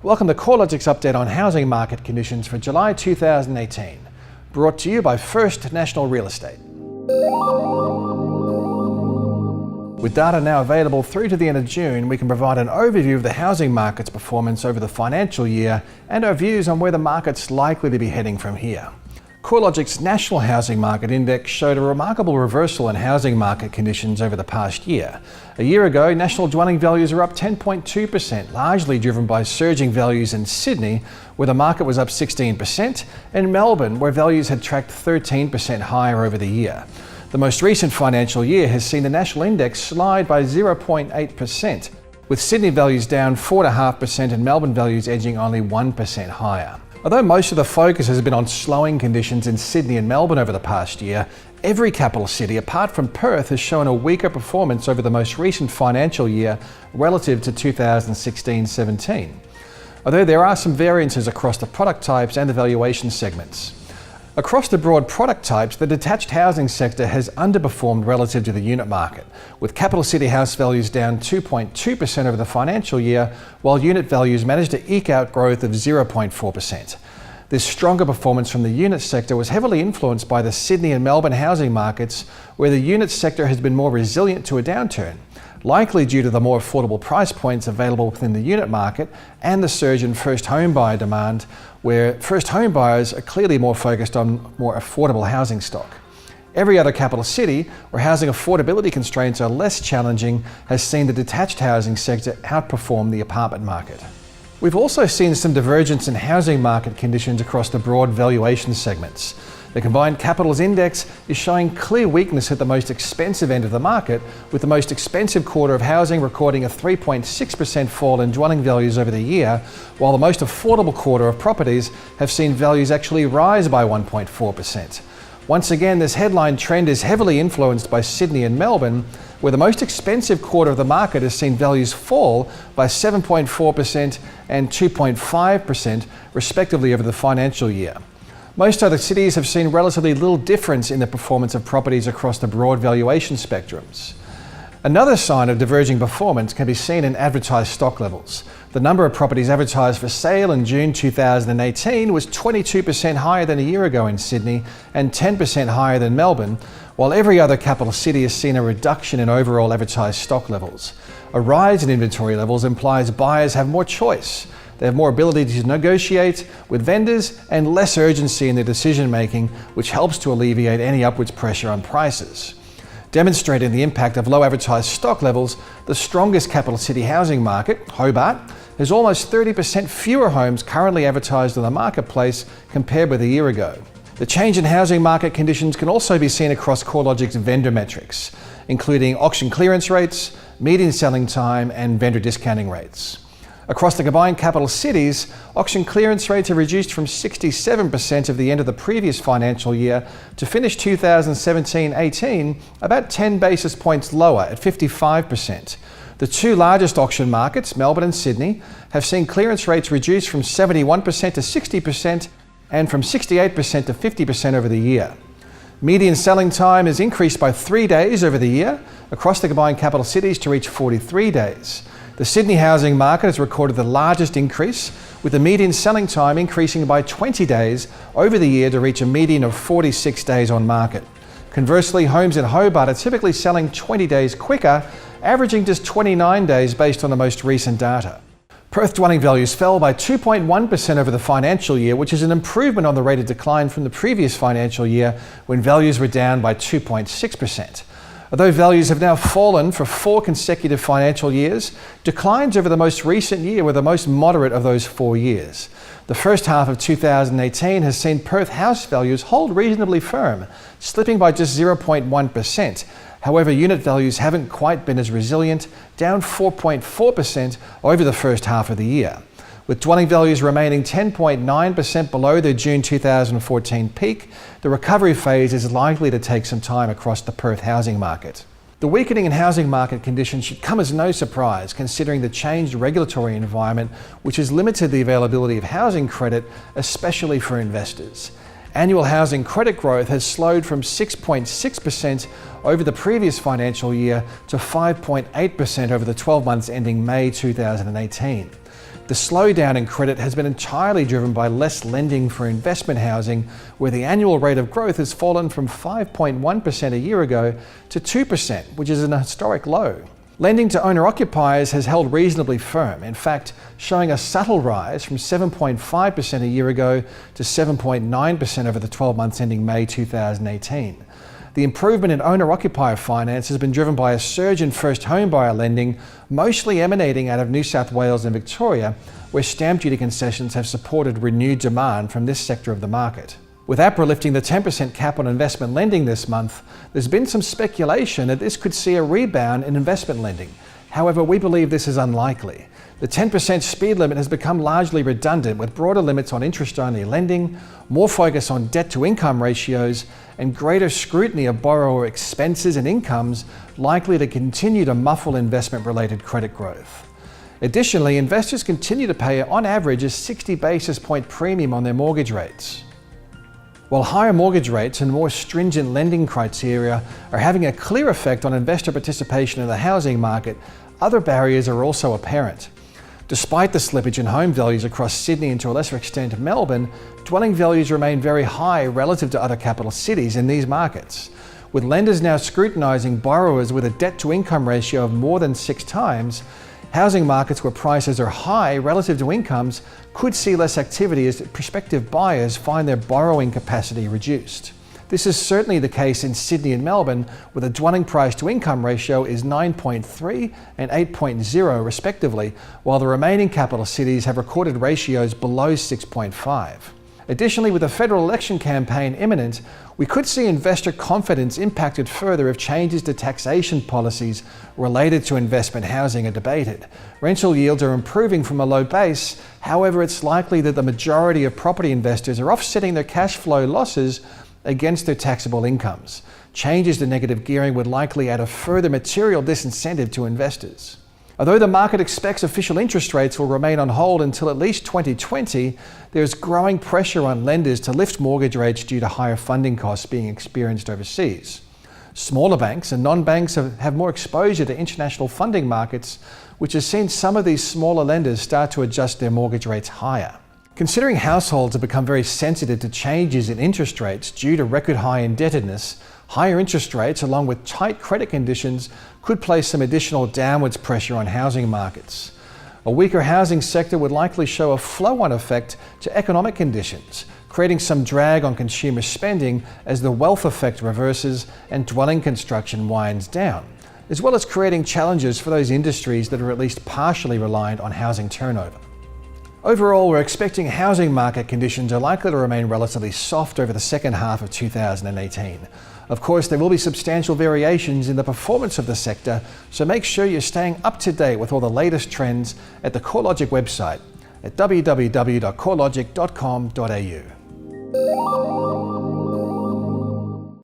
Welcome to Corelogic's update on housing market conditions for July 2018, brought to you by First National Real Estate. With data now available through to the end of June, we can provide an overview of the housing market's performance over the financial year and our views on where the market's likely to be heading from here. Corelogic's National Housing Market Index showed a remarkable reversal in housing market conditions over the past year. A year ago, national dwelling values were up 10.2%, largely driven by surging values in Sydney, where the market was up 16%, and Melbourne, where values had tracked 13% higher over the year. The most recent financial year has seen the national index slide by 0.8%, with Sydney values down 4.5% and Melbourne values edging only 1% higher. Although most of the focus has been on slowing conditions in Sydney and Melbourne over the past year, every capital city, apart from Perth, has shown a weaker performance over the most recent financial year relative to 2016-17. Although there are some variances across the product types and the valuation segments. Across the broad product types, the detached housing sector has underperformed relative to the unit market, with capital city house values down 2.2% over the financial year, while unit values managed to eke out growth of 0.4%. This stronger performance from the unit sector was heavily influenced by the Sydney and Melbourne housing markets, where the unit sector has been more resilient to a downturn, likely due to the more affordable price points available within the unit market and the surge in first home buyer demand, where first home buyers are clearly more focused on more affordable housing stock. Every other capital city where housing affordability constraints are less challenging has seen the detached housing sector outperform the apartment market. We've also seen some divergence in housing market conditions across the broad valuation segments. The combined capitals index is showing clear weakness at the most expensive end of the market, with the most expensive quarter of housing recording a 3.6% fall in dwelling values over the year, while the most affordable quarter of properties have seen values actually rise by 1.4%. Once again, this headline trend is heavily influenced by Sydney and Melbourne, where the most expensive quarter of the market has seen values fall by 7.4% and 2.5% respectively over the financial year. Most other cities have seen relatively little difference in the performance of properties across the broad valuation spectrums. Another sign of diverging performance can be seen in advertised stock levels. The number of properties advertised for sale in June 2018 was 22% higher than a year ago in Sydney and 10% higher than Melbourne, while every other capital city has seen a reduction in overall advertised stock levels. A rise in inventory levels implies buyers have more choice. They have more ability to negotiate with vendors and less urgency in their decision making, which helps to alleviate any upwards pressure on prices. Demonstrating the impact of low advertised stock levels, the strongest capital city housing market, Hobart, has almost 30% fewer homes currently advertised on the marketplace compared with a year ago. The change in housing market conditions can also be seen across Corelogic's vendor metrics, including auction clearance rates, median selling time, and vendor discounting rates. Across the combined capital cities, auction clearance rates have reduced from 67% of the end of the previous financial year to finish 2017-18 about 10 basis points lower at 55%. The two largest auction markets, Melbourne and Sydney, have seen clearance rates reduce from 71% to 60% and from 68% to 50% over the year. Median selling time has increased by 3 days over the year across the combined capital cities to reach 43 days. The Sydney housing market has recorded the largest increase, with the median selling time increasing by 20 days over the year to reach a median of 46 days on market. Conversely, homes in Hobart are typically selling 20 days quicker, averaging just 29 days based on the most recent data. Perth dwelling values fell by 2.1% over the financial year, which is an improvement on the rate of decline from the previous financial year when values were down by 2.6%. Although values have now fallen for 4 consecutive financial years, declines over the most recent year were the most moderate of those 4 years. The first half of 2018 has seen Perth house values hold reasonably firm, slipping by just 0.1%. However, unit values haven't quite been as resilient, down 4.4% over the first half of the year. With dwelling values remaining 10.9% below their June 2014 peak, the recovery phase is likely to take some time across the Perth housing market. The weakening in housing market conditions should come as no surprise, considering the changed regulatory environment, which has limited the availability of housing credit, especially for investors. Annual housing credit growth has slowed from 6.6% over the previous financial year to 5.8% over the 12 months ending May 2018. The slowdown in credit has been entirely driven by less lending for investment housing, where the annual rate of growth has fallen from 5.1% a year ago to 2%, which is an historic low. Lending to owner-occupiers has held reasonably firm, in fact, showing a subtle rise from 7.5% a year ago to 7.9% over the 12 months ending May 2018. The improvement in owner-occupier finance has been driven by a surge in first home buyer lending, mostly emanating out of New South Wales and Victoria, where stamp duty concessions have supported renewed demand from this sector of the market. With APRA lifting the 10% cap on investment lending this month, there's been some speculation that this could see a rebound in investment lending. However, we believe this is unlikely. The 10% speed limit has become largely redundant, with broader limits on interest-only lending, more focus on debt-to-income ratios, and greater scrutiny of borrower expenses and incomes likely to continue to muffle investment-related credit growth. Additionally, investors continue to pay on average a 60 basis point premium on their mortgage rates. While higher mortgage rates and more stringent lending criteria are having a clear effect on investor participation in the housing market, other barriers are also apparent. Despite the slippage in home values across Sydney and to a lesser extent Melbourne, dwelling values remain very high relative to other capital cities in these markets. With lenders now scrutinising borrowers with a debt-to-income ratio of more than 6 times, housing markets where prices are high relative to incomes could see less activity as prospective buyers find their borrowing capacity reduced. This is certainly the case in Sydney and Melbourne, where the dwelling price to income ratio is 9.3 and 8.0 respectively, while the remaining capital cities have recorded ratios below 6.5. Additionally, with the federal election campaign imminent, we could see investor confidence impacted further if changes to taxation policies related to investment housing are debated. Rental yields are improving from a low base, however it's likely that the majority of property investors are offsetting their cash flow losses against their taxable incomes. Changes to negative gearing would likely add a further material disincentive to investors. Although the market expects official interest rates will remain on hold until at least 2020, there is growing pressure on lenders to lift mortgage rates due to higher funding costs being experienced overseas. Smaller banks and non-banks have more exposure to international funding markets, which has seen some of these smaller lenders start to adjust their mortgage rates higher. Considering households have become very sensitive to changes in interest rates due to record high indebtedness, higher interest rates along with tight credit conditions could place some additional downwards pressure on housing markets. A weaker housing sector would likely show a flow-on effect to economic conditions, creating some drag on consumer spending as the wealth effect reverses and dwelling construction winds down, as well as creating challenges for those industries that are at least partially reliant on housing turnover. Overall, we're expecting housing market conditions are likely to remain relatively soft over the second half of 2018. Of course, there will be substantial variations in the performance of the sector, so make sure you're staying up to date with all the latest trends at the Corelogic website at www.corelogic.com.au.